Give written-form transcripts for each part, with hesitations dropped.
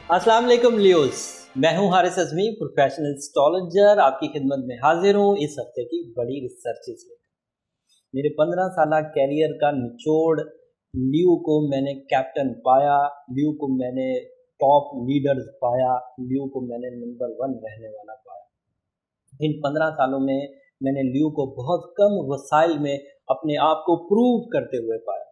अस्सलाम वालेकुम लियोस, मैं हूं हारिस अज़मी, प्रोफेशनल एस्ट्रोलॉजर आपकी खिदमत में हाजिर हूं इस हफ्ते की बड़ी रिसर्चेस लेकर। मेरे 15 साल कैरियर का निचोड़, लियो को मैंने कैप्टन पाया, लियो को मैंने टॉप लीडर्स पाया, लियो को मैंने नंबर 1 रहने वाला पाया। इन 15 सालों में मैंने लियो को बहुत कम वसाइल में अपने आप को प्रूव करते हुए पाया।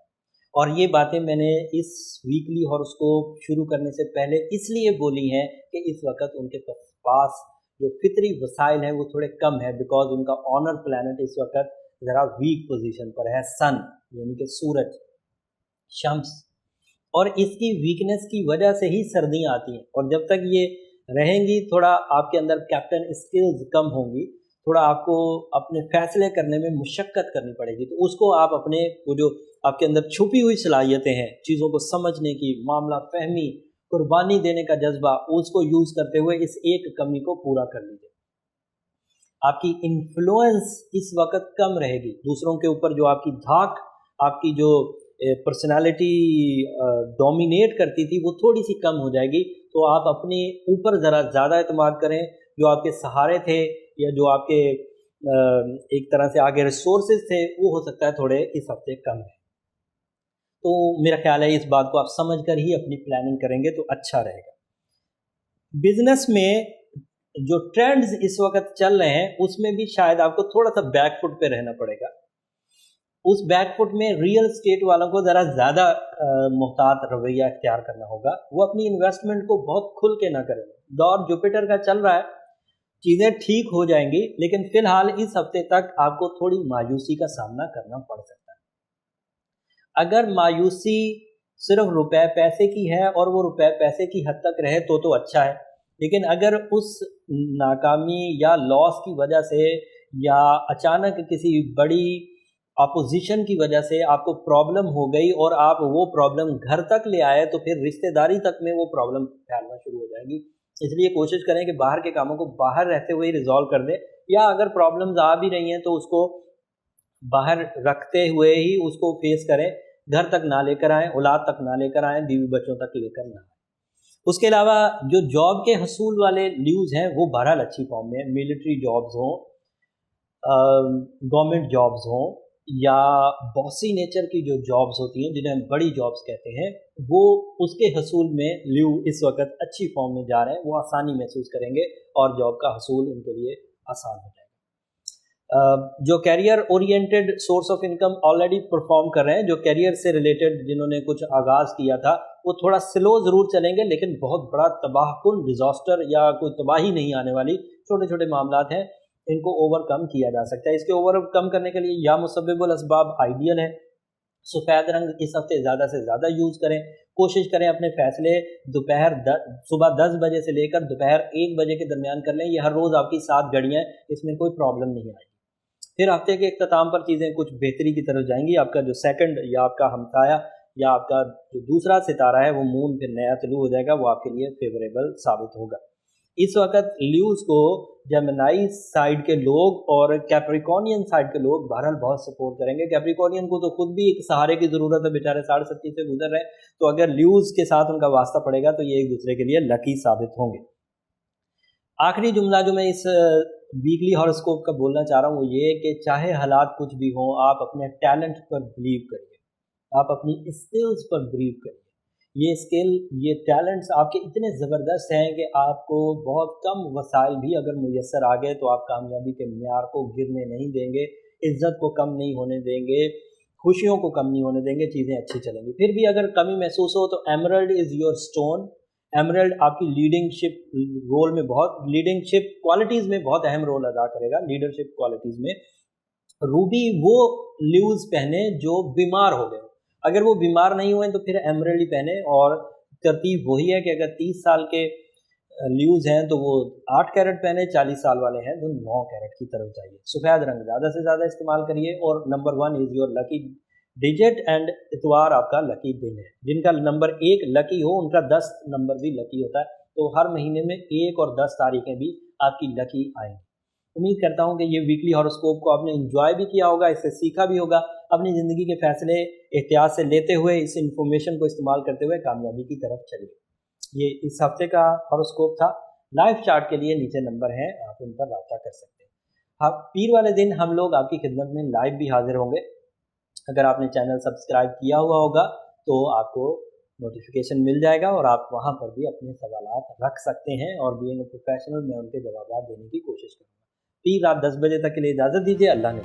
और ये बातें मैंने इस वीकली हॉरोस्कोप शुरू करने से पहले इसलिए बोली हैं कि इस वक्त उनके पास जो फितरी वसाइल हैं वो थोड़े कम है, बिकॉज उनका ऑनर प्लैनेट इस वक्त ज़रा वीक पोजीशन पर है, सन यानी कि सूरज, शम्स। और इसकी वीकनेस की वजह से ही सर्दियाँ आती हैं, और जब तक ये रहेंगी थोड़ा आपके अंदर कैप्टन स्किल्स कम होंगी, थोड़ा आपको अपने फैसले करने में मुशक्क़त करनी पड़ेगी। तो उसको आप अपने वो जो आपके अंदर छुपी हुई सलाहियतें हैं, चीज़ों को समझने की, मामला फहमी, कुर्बानी देने का जज्बा, उसको यूज़ करते हुए इस एक कमी को पूरा कर लीजिए। आपकी इन्फ्लुएंस इस वक्त कम रहेगी दूसरों के ऊपर, जो आपकी धाक, आपकी जो पर्सनालिटी डोमिनेट करती थी वो थोड़ी सी कम हो जाएगी। तो आप अपने ऊपर ज़रा ज़्यादा एतमाद करें। जो आपके सहारे थे या जो आपके एक तरह से आगे रिसोर्सेज थे वो हो सकता है थोड़े इस हफ्ते कम है। तो मेरा ख्याल है इस बात को आप समझ कर ही अपनी प्लानिंग करेंगे तो अच्छा रहेगा। बिजनेस में जो ट्रेंड्स इस वक्त चल रहे हैं उसमें भी शायद आपको थोड़ा सा बैकफुट पे रहना पड़ेगा। उस बैकफुट में रियल स्टेट वालों को ज़रा ज़्यादा मुहतात रवैया इख्तियार करना होगा। वो अपनी इन्वेस्टमेंट को बहुत खुल के ना करें। दौर जुपिटर का चल रहा है, चीज़ें ठीक हो जाएंगी, लेकिन फ़िलहाल इस हफ्ते तक आपको थोड़ी मायूसी का सामना करना पड़ सकता है। अगर मायूसी सिर्फ रुपए पैसे की है और वो रुपए पैसे की हद तक रहे तो अच्छा है, लेकिन अगर उस नाकामी या लॉस की वजह से या अचानक किसी बड़ी अपोजिशन की वजह से आपको प्रॉब्लम हो गई और आप वो प्रॉब्लम घर तक ले आए, तो फिर रिश्तेदारी तक में वो प्रॉब्लम फैलना शुरू हो जाएगी। इसलिए कोशिश करें कि बाहर के कामों को बाहर रहते हुए रिजॉल्व कर दें, या अगर प्रॉब्लम्स आ भी रही हैं तो उसको बाहर रखते हुए ही उसको फेस करें। घर तक ना लेकर आएँ, औलाद तक ना लेकर आएँ, बीवी बच्चों तक लेकर ना आएँ। उसके अलावा जो जॉब के हसूल वाले न्यूज़ हैं वो बहरहाल अच्छी फॉर्म में, मिलिट्री जॉब्स हों, गवर्नमेंट जॉब्स हों, या बॉसी नेचर की जो जॉब्स होती हैं जिन्हें हम बड़ी जॉब्स कहते हैं, वो उसके हसूल में ल्यू इस वक्त अच्छी फॉर्म में जा रहे हैं। वो आसानी महसूस करेंगे और जॉब का हसूल उनके लिए आसान हो जाएगा। जो career oriented source of income already perform कर रहे हैं, जो कैरियर से रिलेटेड जिन्होंने कुछ आगाज़ किया था, वो थोड़ा स्लो ज़रूर चलेंगे, लेकिन बहुत बड़ा तबाहकुन डिज़ास्टर या कोई तबाही नहीं आने वाली। छोटे छोटे मामलात हैं, इनको ओवरकम किया जा सकता है। इसके ओवरकम करने के लिए या मुसब्बिबुल असबाब आइडियल है। सफ़ेद रंग इस हफ्ते ज़्यादा से ज़्यादा यूज़ करें। कोशिश करें अपने फ़ैसले सुबह 10 बजे से लेकर दोपहर 1 बजे के दरमियान कर लें। ये हर रोज़ आपकी 7 घड़ियाँ हैं, इसमें कोई प्रॉब्लम नहीं आएगी। फिर हफ्ते के इख्तिताम पर चीज़ें कुछ बेहतरी की तरफ जाएंगी। आपका जो सेकंड या आपका हमसाया या आपका जो दूसरा सितारा है वो मून फिर नया तलू हो जाएगा, वो आपके लिए फेवरेबल साबित होगा। इस वक्त ल्यूज़ को जेमिनी साइड के लोग और कैप्रिकॉर्नियन साइड के लोग बहरहाल बहुत सपोर्ट करेंगे। कैप्रिकॉर्नियन को तो खुद भी एक सहारे की ज़रूरत है, बेचारे 37 से गुजर रहे हैं, तो अगर ल्यूज़ के साथ उनका वास्ता पड़ेगा तो ये एक दूसरे के लिए लकी साबित होंगे। आखिरी जुमला जो मैं इस वीकली हॉरोस्कोप का बोलना चाह रहा हूँ वो ये कि चाहे हालात कुछ भी हों, आप अपने टैलेंट पर बिलीव करिए, आप अपनी स्किल्स पर बिलीव करिए। ये स्किल, ये टैलेंट्स आपके इतने ज़बरदस्त हैं कि आपको बहुत कम वसाइल भी अगर मुयस्सर आ गए तो आप कामयाबी के म्यार को गिरने नहीं देंगे, इज़्ज़त को कम नहीं होने देंगे, खुशियों को कम नहीं होने देंगे, चीज़ें अच्छी चलेंगी। फिर भी अगर कमी महसूस हो तो emerald is your stone. Emerald आपकी लीडिंगशिप रोल में लीडिंगशिप क्वालिटीज़ में बहुत अहम रोल अदा करेगा। लीडरशिप क्वालिटीज़ में रूबी वो ल्यूज़ पहने जो बीमार हो गए। अगर वो बीमार नहीं हुए तो फिर एमरल्ड ही पहने। और तरतीब वही है कि अगर 30 साल के ल्यूज़ हैं तो वो 8 कैरेट पहने, 40 साल वाले हैं तो 9 कैरेट की तरफ जाइए। सफ़ेद रंग ज़्यादा से ज़्यादा इस्तेमाल करिए। और number 1 is your lucky digit and इतवार आपका लकी दिन है। जिनका नंबर 1 लकी हो उनका 10 नंबर भी लकी होता है। तो हर महीने में 1 और 10 तारीखें भी आपकी लकी आएंगी। उम्मीद करता हूँ कि ये वीकली हॉरोस्कोप को आपने एंजॉय भी किया होगा, इससे सीखा भी होगा। अपनी ज़िंदगी के फैसले एहतियात से लेते हुए इस इंफॉर्मेशन को इस्तेमाल करते हुए कामयाबी की तरफ चलिए। ये इस हफ्ते का हॉरोस्कोप था। लाइव चार्ट के लिए नीचे नंबर हैं, आप उन पर राब्ता कर सकते हैं। हाँ, पीर वाले दिन हम लोग आपकी खिदमत में लाइव भी हाजिर होंगे। अगर आपने चैनल सब्सक्राइब किया हुआ होगा तो आपको नोटिफिकेशन मिल जाएगा और आप वहाँ पर भी अपने सवालात रख सकते हैं और बीइंग अ प्रोफेशनल मैं उनके जवाब देने की कोशिश करूँगा। पीर रात 10 बजे तक के लिए इजाज़त दीजिए। अल्लाह ने